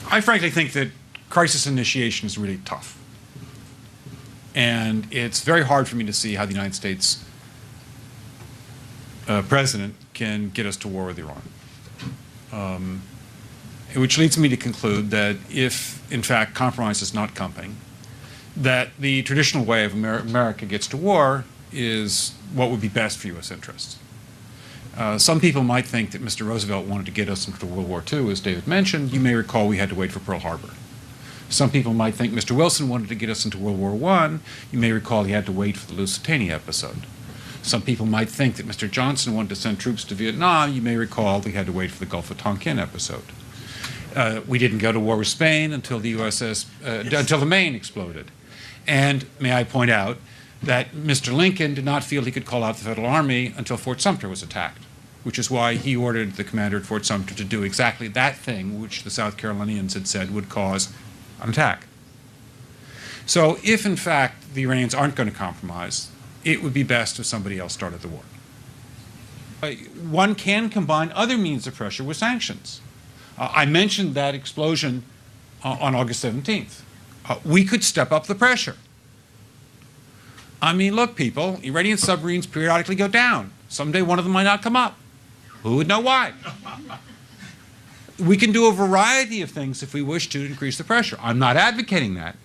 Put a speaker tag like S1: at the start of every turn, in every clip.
S1: I frankly think that crisis initiation is really tough. And it's very hard for me to see how the United States president can get us to war with Iran. Which leads me to conclude that if, in fact, compromise is not coming, that the traditional way of America gets to war is what would be best for U.S. interests. Some people might think that Mr. Roosevelt wanted to get us into World War II, as David mentioned. You may recall we had to wait for Pearl Harbor. Some people might think Mr. Wilson wanted to get us into World War I. You may recall he had to wait for the Lusitania episode. Some people might think that Mr. Johnson wanted to send troops to Vietnam. You may recall we had to wait for the Gulf of Tonkin episode. We didn't go to war with Spain until the until the Maine exploded. And may I point out that Mr. Lincoln did not feel he could call out the Federal Army until Fort Sumter was attacked, which is why he ordered the commander at Fort Sumter to do exactly that thing which the South Carolinians had said would cause an attack. So if, in fact, the Iranians aren't going to compromise, it would be best if somebody else started the war. One can combine other means of pressure with sanctions. I mentioned that explosion on August 17th. We could step up the pressure. I mean, look, people, Iranian submarines periodically go down. Someday one of them might not come up. Who would know why? We can do a variety of things if we wish to increase the pressure. I'm not advocating that,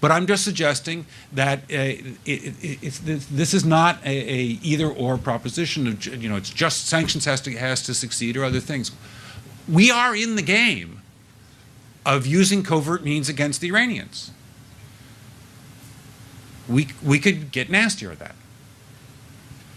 S1: but I'm just suggesting that this is not a either-or proposition. It's just sanctions has to succeed or other things. We are in the game of using covert means against the Iranians. We could get nastier at that.